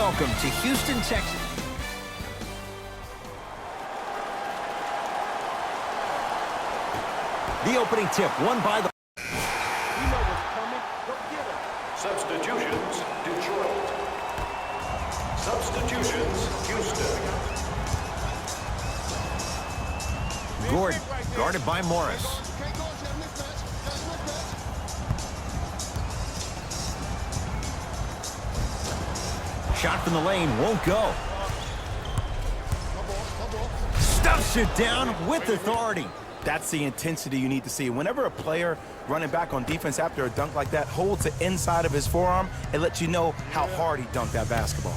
Welcome to Houston, Texas. The opening tip won by the... You know what's coming. Go get it. Substitutions, Detroit. Substitutions, Houston. Gordon, guarded by Morris. Shot from the lane won't go. Stuffs it down with authority. That's the intensity you need to see. Whenever a player running back on defense after a dunk like that holds the inside of his forearm, it lets you know how hard he dunked that basketball.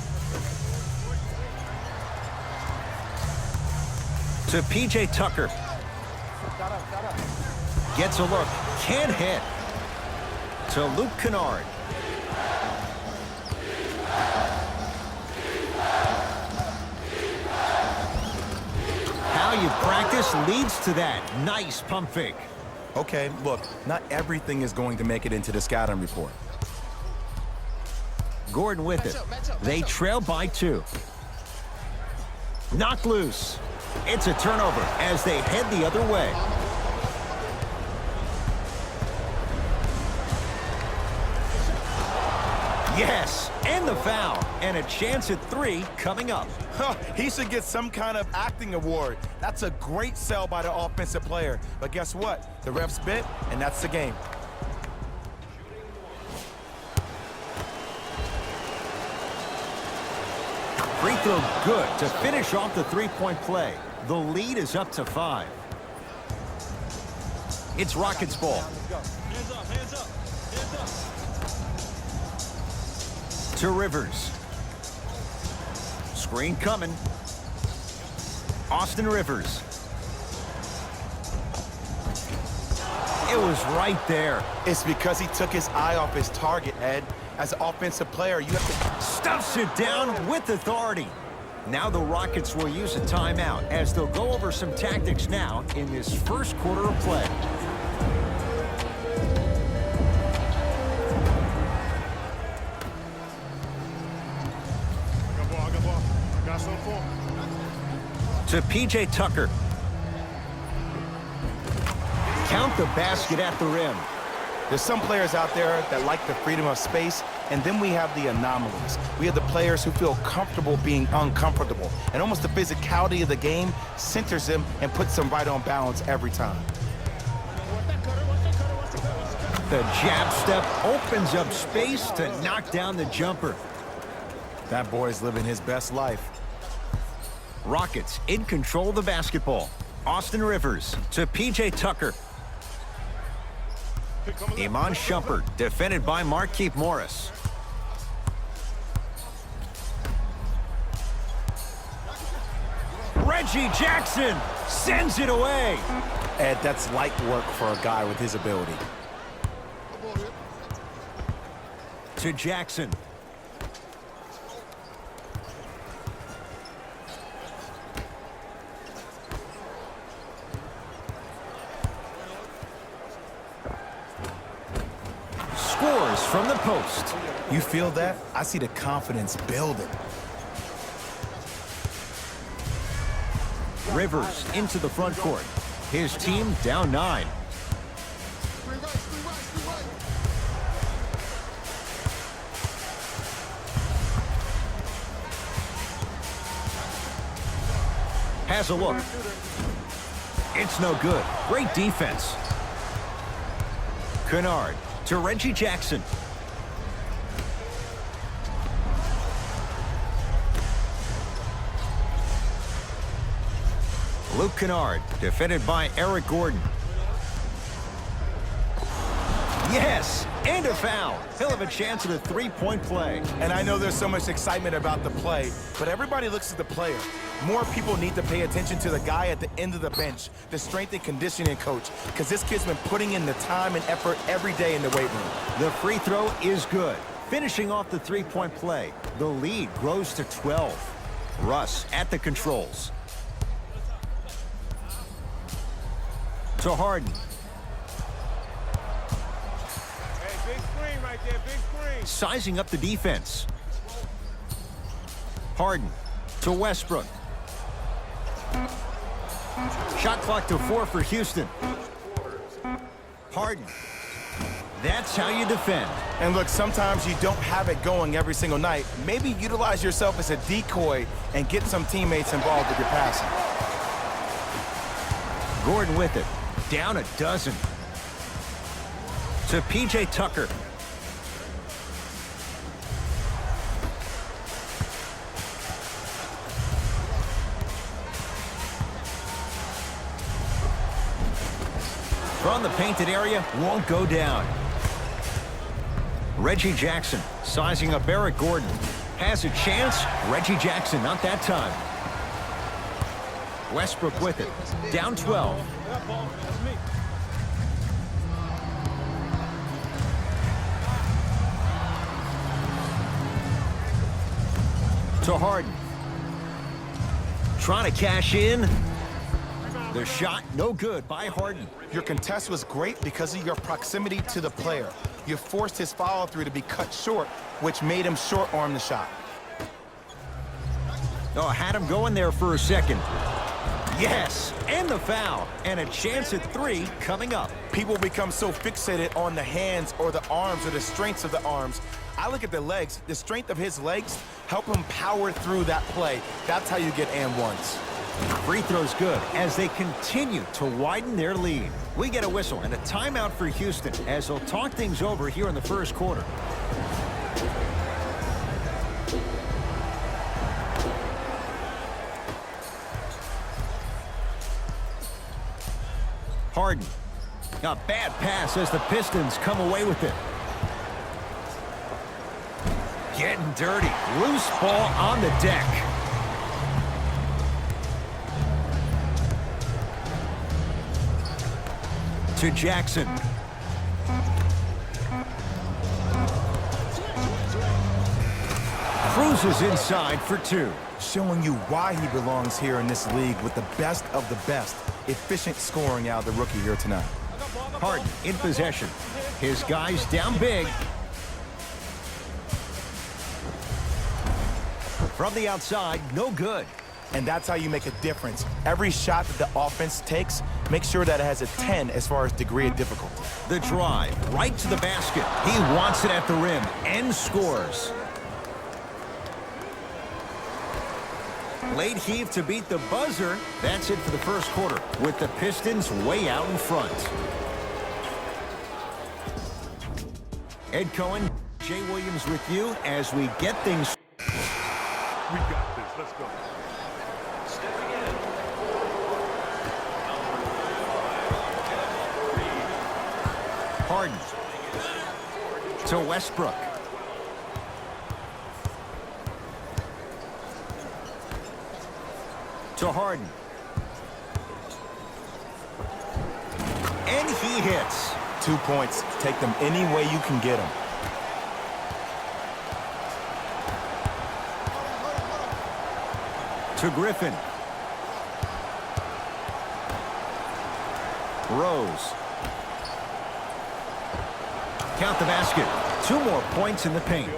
To P.J. Tucker. Gets a look. Can't hit. To Luke Kennard. How you practice leads to that. Nice pump fake. Okay, look, not everything is going to make it into the scouting report. Gordon with it. They trail by 2. Knocked loose. It's a turnover as they head the other way. Yes, and the foul. And a chance at 3 coming up. He should get some kind of acting award. That's a great sell by the offensive player. But guess what? The refs bit, and that's the game. Free throw good to finish off the three-point play. The lead is up to 5. It's Rockets ball. Hands up, hands up, hands up. To Rivers. Screen coming. Austin Rivers. It was right there. It's because he took his eye off his target, Ed. As an offensive player, you have to... Stuffs it down with authority. Now the Rockets will use a timeout as they'll go over some tactics now in this first quarter of play. To P.J. Tucker. Count the basket at the rim. There's some players out there that like the freedom of space, and then we have the anomalies. We have the players who feel comfortable being uncomfortable, and almost the physicality of the game centers them and puts them right on balance every time. The jab step opens up space to knock down the jumper. That boy's living his best life. Rockets in control of the basketball. Austin Rivers to P.J. Tucker. Iman Shumpert, defended by Markieff Morris. Reggie Jackson sends it away. Ed, that's light work for a guy with his ability. To Jackson. Scores from the post. You feel that? I see the confidence building. Rivers into the front court. His team down 9. Has a look. It's no good. Great defense. Kennard to Reggie Jackson. Luke Kennard, defended by Eric Gordon. Yes, and a foul. He'll have a chance at a three-point play. And I know there's so much excitement about the play, but everybody looks at the player. More people need to pay attention to the guy at the end of the bench, the strength and conditioning coach, because this kid's been putting in the time and effort every day in the weight room. The free throw is good. Finishing off the three-point play, the lead grows to 12. Russ at the controls. To Harden. Hey, big screen right there, big screen. Sizing up the defense. Harden to Westbrook. Shot clock to 4 for Houston. Harden. That's how you defend. And look, sometimes you don't have it going every single night. Maybe utilize yourself as a decoy and get some teammates involved with your passing. Gordon with it. Down a dozen. To P.J. Tucker. From the painted area, won't go down. Reggie Jackson sizing up Eric Gordon. Has a chance. Reggie Jackson, not that time. Westbrook with it. Down 12. That ball, that's me. To Harden. Trying to cash in. The shot, no good by Harden. Your contest was great because of your proximity to the player. You forced his follow-through to be cut short, which made him short-arm the shot. Oh, had him going there for a second. Yes, and the foul. And a chance at 3 coming up. People become so fixated on the hands or the arms or the strengths of the arms. I look at the legs. The strength of his legs help him power through that play. That's how you get and ones. Free throw's good as they continue to widen their lead. We get a whistle and a timeout for Houston as they'll talk things over here in the first quarter. Harden. A bad pass as the Pistons come away with it. Getting dirty. Loose ball on the deck. To Jackson. Cruises inside for 2. Showing you why he belongs here in this league with the best of the best. Efficient scoring out of the rookie here tonight. Harden in possession. His guys down big. From the outside, no good. And that's how you make a difference. Every shot that the offense takes, make sure that it has a 10 as far as degree of difficulty. The drive, right to the basket. He wants it at the rim and scores. Late heave to beat the buzzer. That's it for the first quarter, with the Pistons way out in front. Ed Cohen, Jay Williams with you as we get things. We got this. Let's go. Stepping in. Harden to Westbrook. To Harden. And he hits. 2 points. Take them any way you can get them. To Griffin. Rose. Count the basket. 2 more points in the paint.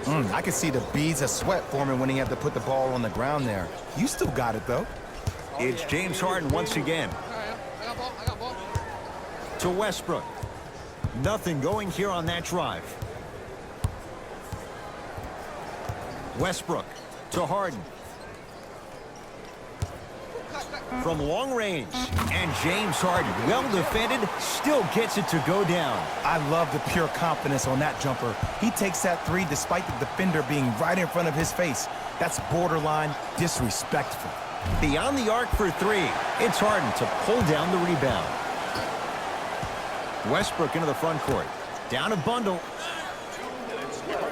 I can see the beads of sweat forming when he had to put the ball on the ground there. You still got it, though. It's James Harden once again. I got ball. To Westbrook. Nothing going here on that drive. Westbrook to Harden. From long range. And James Harden, well defended, still gets it to go down. I love the pure confidence on that jumper. He takes that 3 despite the defender being right in front of his face. That's borderline disrespectful. Beyond the arc for 3. It's Harden to pull down the rebound. Westbrook into the front court. Down a bundle.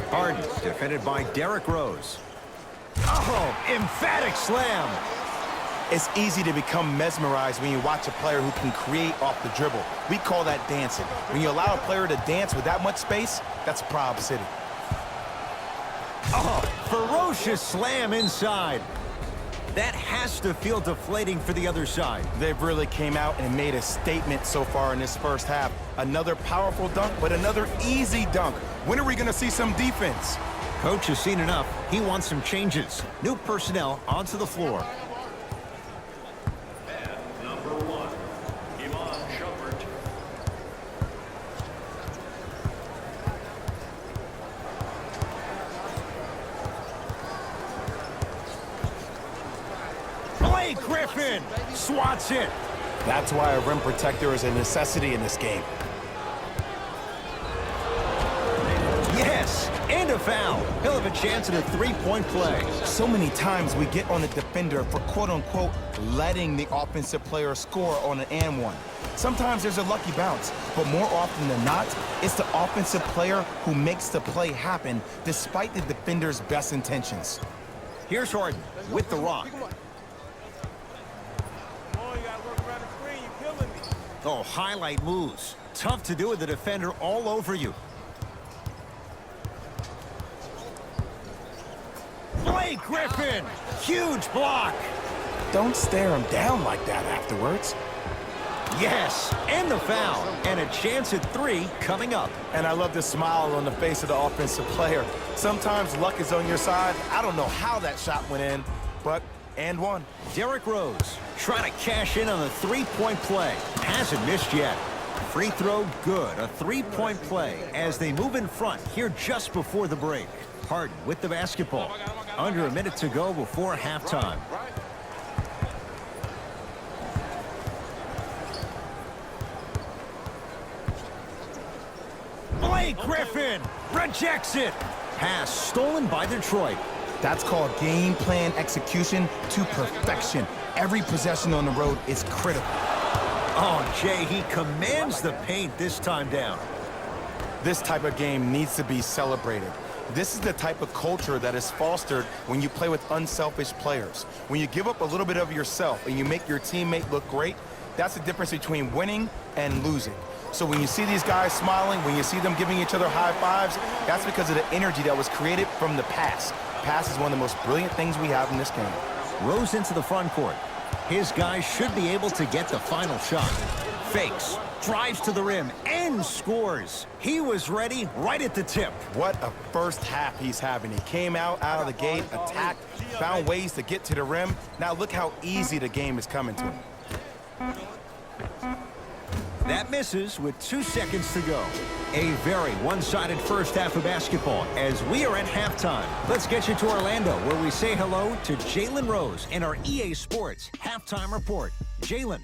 Harden defended by Derrick Rose. Oh, emphatic slam. It's easy to become mesmerized when you watch a player who can create off the dribble. We call that dancing. When you allow a player to dance with that much space, that's a Prob City. Oh, ferocious slam inside. That has to feel deflating for the other side. They've really came out and made a statement so far in this first half. Another powerful dunk, but another easy dunk. When are we going to see some defense? Coach has seen enough. He wants some changes. New personnel onto the floor. And number 1, Iman Shumpert. Blake Griffin swats it. That's why a rim protector is a necessity in this game. Yes, and a foul. He'll have a chance at a three-point play. So many times we get on the defender for quote-unquote letting the offensive player score on an and one. Sometimes there's a lucky bounce, but more often than not, it's the offensive player who makes the play happen despite the defender's best intentions. Here's Harden with the rock. Oh, highlight moves. Tough to do with the defender all over you. Blake Griffin, huge block. Don't stare him down like that afterwards. Yes, and the foul, and a chance at 3 coming up. And I love the smile on the face of the offensive player. Sometimes luck is on your side. I don't know how that shot went in, but and one. Derrick Rose trying to cash in on the three-point play. Hasn't missed yet. Free throw good. A three-point play as they move in front here just before the break. Harden with the basketball. Under a minute to go before halftime. Blake Griffin rejects it. Pass stolen by Detroit. That's called game plan execution to perfection. Every possession on the road is critical. Oh, Jay, he commands the paint this time down. This type of game needs to be celebrated. This is the type of culture that is fostered when you play with unselfish players. When you give up a little bit of yourself and you make your teammate look great, that's the difference between winning and losing. So when you see these guys smiling, when you see them giving each other high fives, that's because of the energy that was created from the pass. Pass is one of the most brilliant things we have in this game. Rose into the front court. His guys should be able to get the final shot. Fakes, drives to the rim, and scores. He was ready right at the tip. What a first half he's having. He came out of the gate, attacked, found ways to get to the rim. Now look how easy the game is coming to him. That misses with 2 seconds to go. A very one-sided first half of basketball as we are at halftime. Let's get you to Orlando where we say hello to Jalen Rose in our EA Sports Halftime Report. Jalen.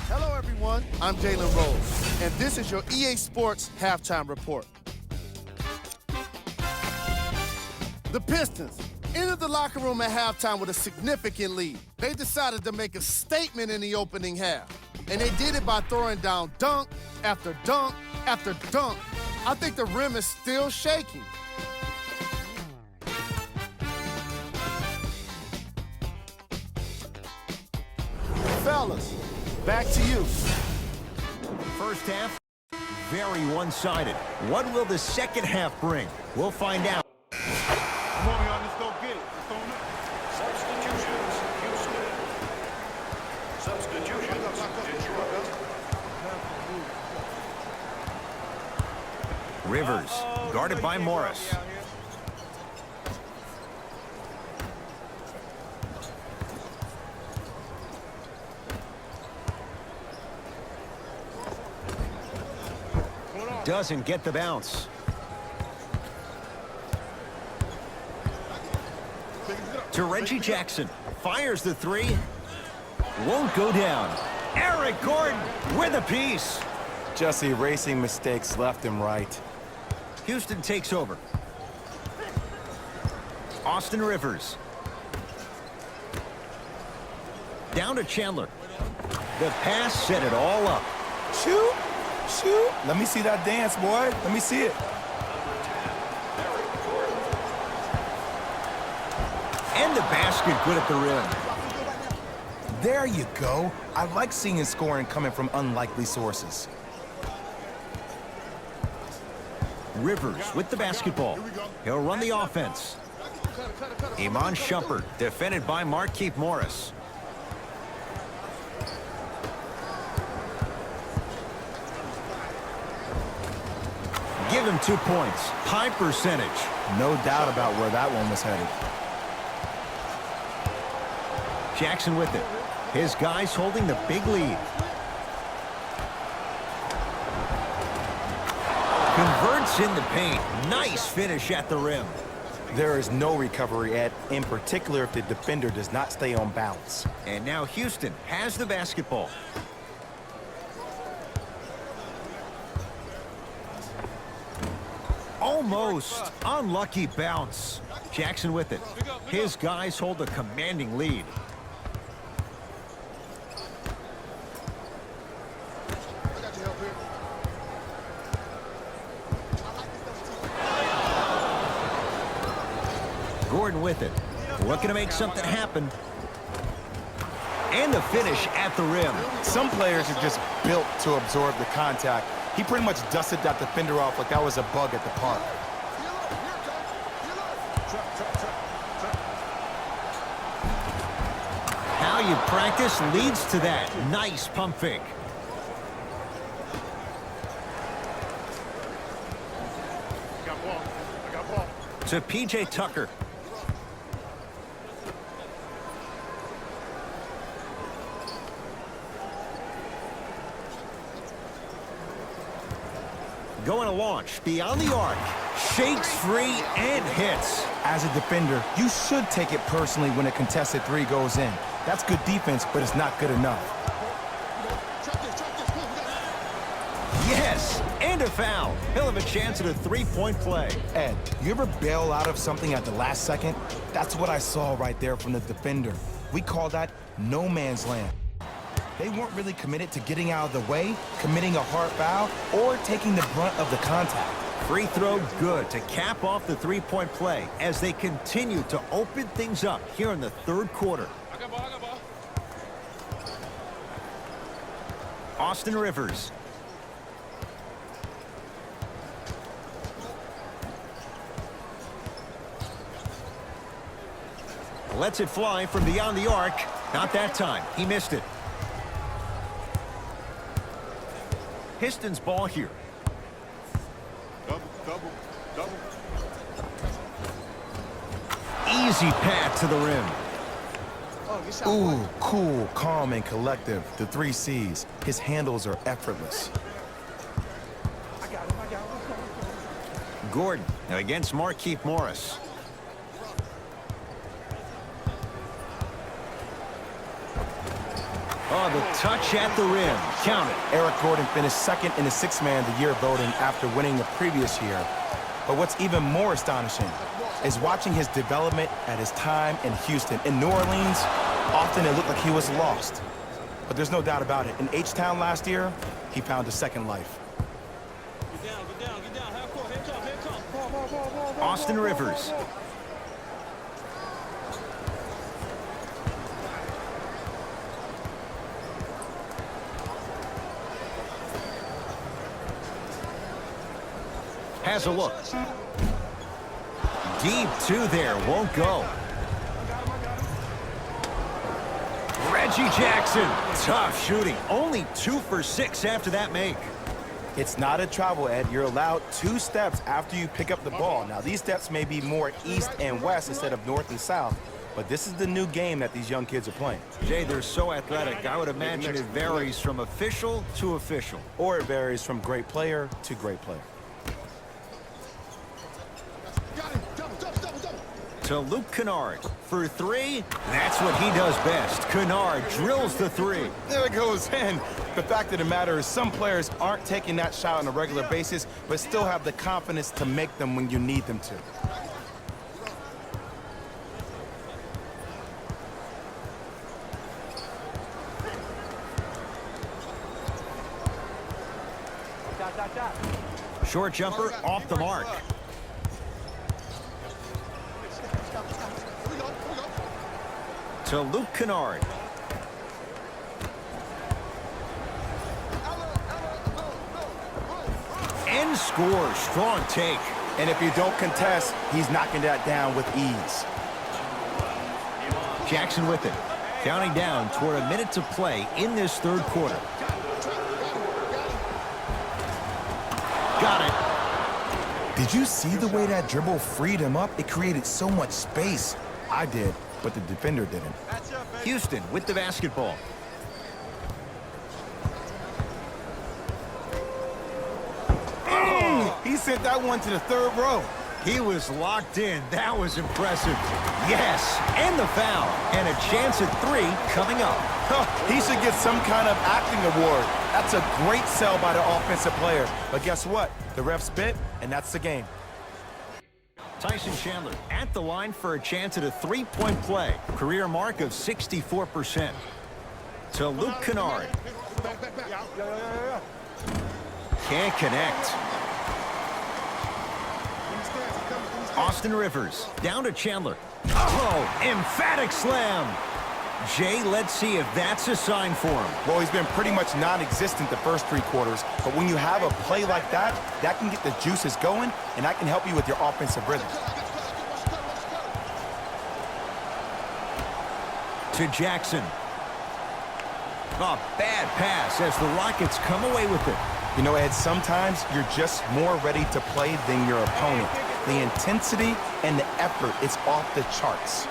Hello, everyone. I'm Jalen Rose, and this is your EA Sports Halftime Report. The Pistons entered the locker room at halftime with a significant lead. They decided to make a statement in the opening half, and they did it by throwing down dunk after dunk after dunk. I think the rim is still shaking. Fellas, back to you. First half, very one-sided. What will the second half bring? We'll find out. Come on, y'all. Let's go get it. Let's go now. Substitutions, Houston. Substitutions, Detroit. Rivers, guarded by Morris. Doesn't get the bounce. To Reggie Jackson. Fires the three. Won't go down. Eric Gordon with a piece. Just erasing mistakes left and right. Houston takes over. Austin Rivers. Down to Chandler. The pass set it all up. Shoot, shoot. Let me see that dance, boy. Let me see it. basket good at the rim. There you go. I like seeing scoring coming from unlikely sources. Rivers with the basketball. He'll run the offense. Iman Shumpert, defended by Markieff Morris. Give him 2 points. High percentage. No doubt about where that one was headed. Jackson with it. His guys holding the big lead. Converts in the paint. Nice finish at the rim. There is no recovery, Ed, in particular if the defender does not stay on balance. And now Houston has the basketball. Almost unlucky bounce. Jackson with it. His guys hold a commanding lead. Gordon with it. Looking to make something happen. And the finish at the rim. Some players are just built to absorb the contact. He pretty much dusted that defender off like that was a bug at the park. How you practice leads to that. Nice pump fake. To P.J. Tucker. Going to launch beyond the arc. Shakes free and hits. As a defender, you should take it personally when a contested three goes in. That's good defense, but it's not good enough. Yes, and a foul. He'll have a chance at a three-point play. Ed, you ever bail out of something at the last second? That's what I saw right there from the defender. We call that no man's land. They weren't really committed to getting out of the way, committing a hard foul, or taking the brunt of the contact. Free throw good to cap off the three-point play as they continue to open things up here in the third quarter. Austin Rivers. Lets it fly from beyond the arc. Not that time. He missed it. Pistons ball here. Double. Easy path to the rim. Ooh, cool, calm, and collective. The 3 C's. His handles are effortless. Gordon against Markieff Morris. Oh, the touch at the rim. Count it. Eric Gordon finished second in the Sixth Man of the Year voting after winning the previous year. But what's even more astonishing is watching his development at his time in Houston. In New Orleans, often it looked like he was lost. But there's no doubt about it. In H-Town last year, he found a second life. Get down. Half court, head top. Austin Rivers. Has a look. Deep 2 there, won't go. Reggie Jackson, tough shooting. Only 2 for 6 after that make. It's not a travel, Ed. You're allowed 2 steps after you pick up the ball. Now, these steps may be more east and west instead of north and south, but this is the new game that these young kids are playing. Jay, they're so athletic. I would imagine it varies from official to official. Or it varies from great player to great player. To Luke Kennard for 3. That's what he does best. Kennard drills the 3. There it goes in. The fact of the matter is some players aren't taking that shot on a regular basis, but still have the confidence to make them when you need them to. Short jumper off the mark. to Luke Kennard. And scores. Strong take. And if you don't contest, he's knocking that down with ease. Jackson with it. Counting down toward a minute to play in this third quarter. Got it. Did you see the way that dribble freed him up? It created so much space. I did, but the defender didn't. Houston with the basketball. He sent that one to the third row. He was locked in. That was impressive. Yes, and the foul. And a chance at 3 coming up. He should get some kind of acting award. That's a great sell by the offensive player. But guess what? The refs bit, and that's the game. Tyson Chandler at the line for a chance at a 3-point play. Career mark of 64%. To Luke Kennard. Can't connect. Austin Rivers down to Chandler. Oh, emphatic slam. Jay, let's see if that's a sign for him. Well, he's been pretty much non-existent the first 3 quarters, but when you have a play like that, that can get the juices going, and that can help you with your offensive rhythm. To Jackson. A bad pass as the Rockets come away with it. You know, Ed, sometimes you're just more ready to play than your opponent. The intensity and the effort is off the charts.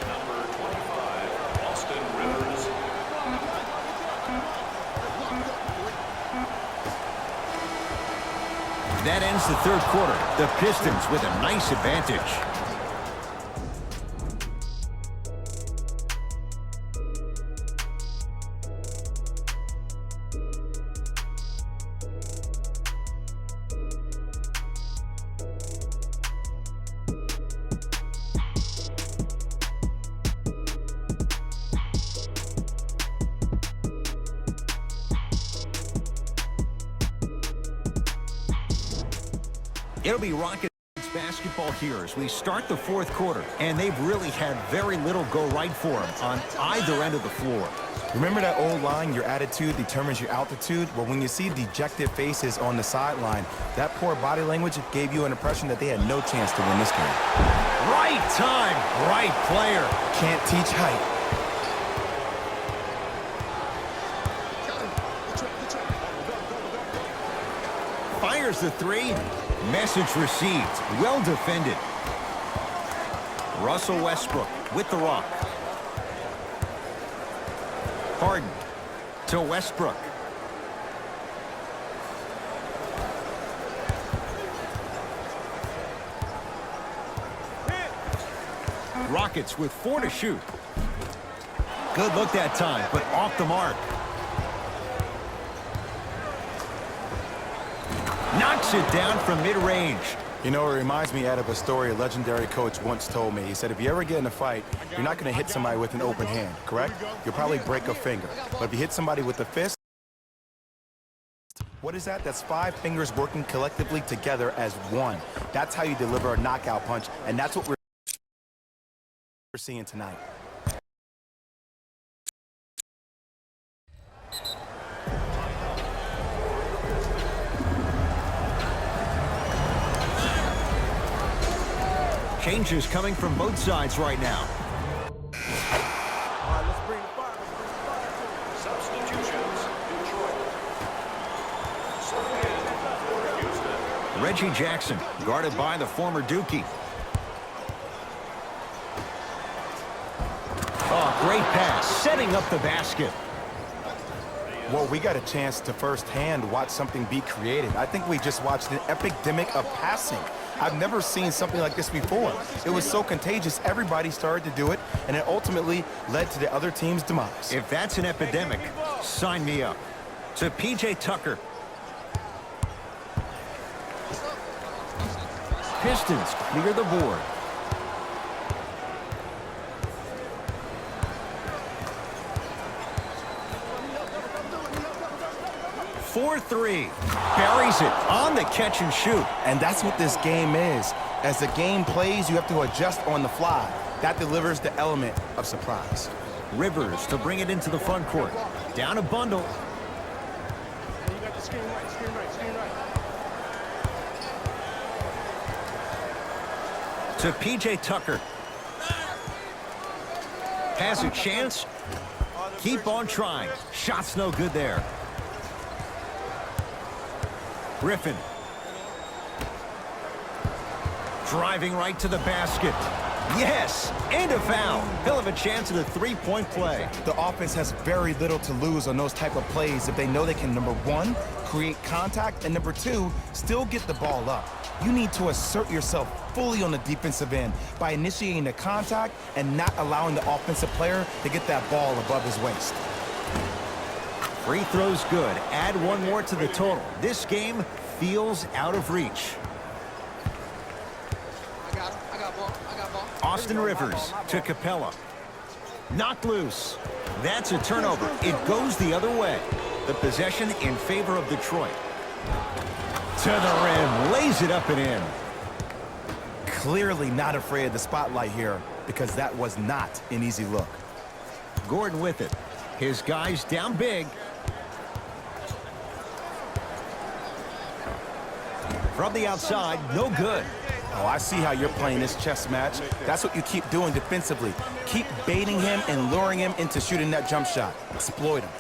Number 25, Austin Rivers. That ends the third quarter. The Pistons with a nice advantage. It'll be Rockets basketball here as we start the fourth quarter, and they've really had very little go right for them on either end of the floor. Remember that old line, your attitude determines your altitude? Well, when you see dejected faces on the sideline, that poor body language gave you an impression that they had no chance to win this game. Right time, right player. Can't teach height. Fires the 3. Message received. Well defended. Russell Westbrook with the rock. Harden to Westbrook. Rockets with 4 to shoot. Good look that time, but off the mark. Knocks it down from mid-range. You know, it reminds me, Ed, of a story a legendary coach once told me. He said, if you ever get in a fight, you're not going to hit somebody with an open hand, correct? You'll probably break a finger. But if you hit somebody with a fist, what is that? That's 5 fingers working collectively together as one. That's how you deliver a knockout punch, and that's what we're seeing tonight. Changes coming from both sides right now. Substitutions, Detroit. For Houston. Reggie Jackson, guarded by the former Dookie. Oh, great pass, setting up the basket. Well, we got a chance to firsthand watch something be created. I think we just watched an epidemic of passing. I've never seen something like this before. It was so contagious, everybody started to do it, and it ultimately led to the other team's demise. If that's an epidemic, sign me up. To P.J. Tucker. Pistons clear the board. for three. Buries it on the catch and shoot. And that's what this game is. As the game plays, you have to adjust on the fly. That delivers the element of surprise. Rivers to bring it into the front court. Down a bundle. You got the screen right, screen right, screen right. To P.J. Tucker. Has a chance. Keep on trying. Shot's no good there. Griffin. Driving right to the basket. Yes, and a foul. He'll have a chance at a three-point play. The offense has very little to lose on those type of plays if they know they can, number one, create contact, and number two, still get the ball up. You need to assert yourself fully on the defensive end by initiating the contact and not allowing the offensive player to get that ball above his waist. Free throw's good. Add one more to the total. This game feels out of reach. Austin Rivers to Capella. Knocked loose. That's a turnover. It goes the other way. The possession in favor of Detroit. To the rim. Lays it up and in. Clearly not afraid of the spotlight here because that was not an easy look. Gordon with it. His guys down big. From the outside, no good. Oh, I see how you're playing this chess match. That's what you keep doing defensively. Keep baiting him and luring him into shooting that jump shot. Exploit him.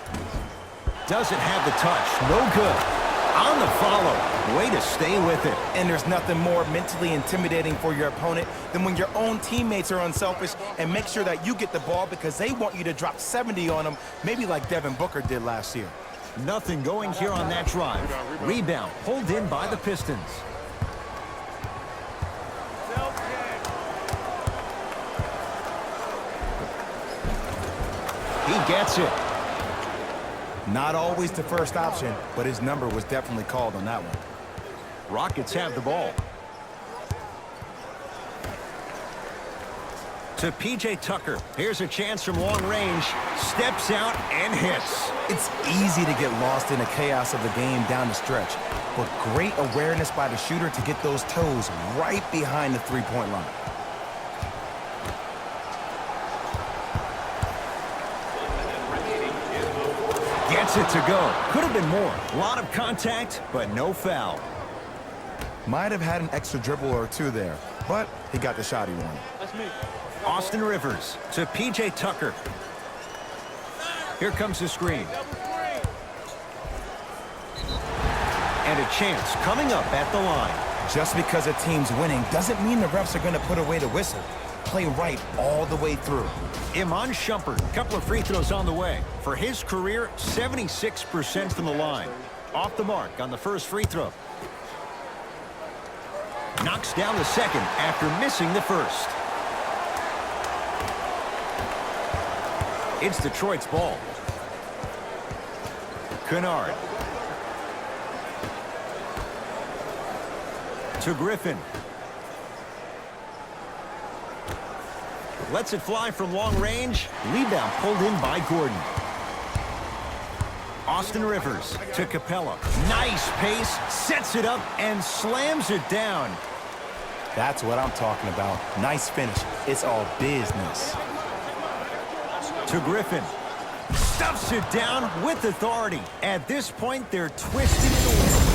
Doesn't have the touch. No good. On the follow. Way to stay with it. And there's nothing more mentally intimidating for your opponent than when your own teammates are unselfish and make sure that you get the ball because they want you to drop 70 on them, maybe like Devin Booker did last year. Nothing going here on that drive. Rebound pulled in by the Pistons. He gets it. Not always the first option, but his number was definitely called on that one. Rockets have the ball. To P.J. Tucker. Here's a chance from long range. Steps out and hits. It's easy to get lost in the chaos of the game down the stretch, but great awareness by the shooter to get those toes right behind the three-point line. Gets it to go. Could have been more. A lot of contact, but no foul. Might have had an extra dribble or two there, but he got the shot he wanted. That's me. Austin Rivers to P.J. Tucker. Here comes the screen. And a chance coming up at the line. Just because a team's winning doesn't mean the refs are going to put away the whistle. Play right all the way through. Iman Shumpert, a couple of free throws on the way. For his career, 76% from the line. Off the mark on the first free throw. Knocks down the second after missing the first. It's Detroit's ball. Kennard. To Griffin. Lets it fly from long range. Rebound pulled in by Gordon. Austin Rivers to Capella. Nice pace, sets it up, and slams it down. That's what I'm talking about. Nice finish. It's all business. To Griffin. Stuffs it down with authority. At this point, they're twisted in the wind.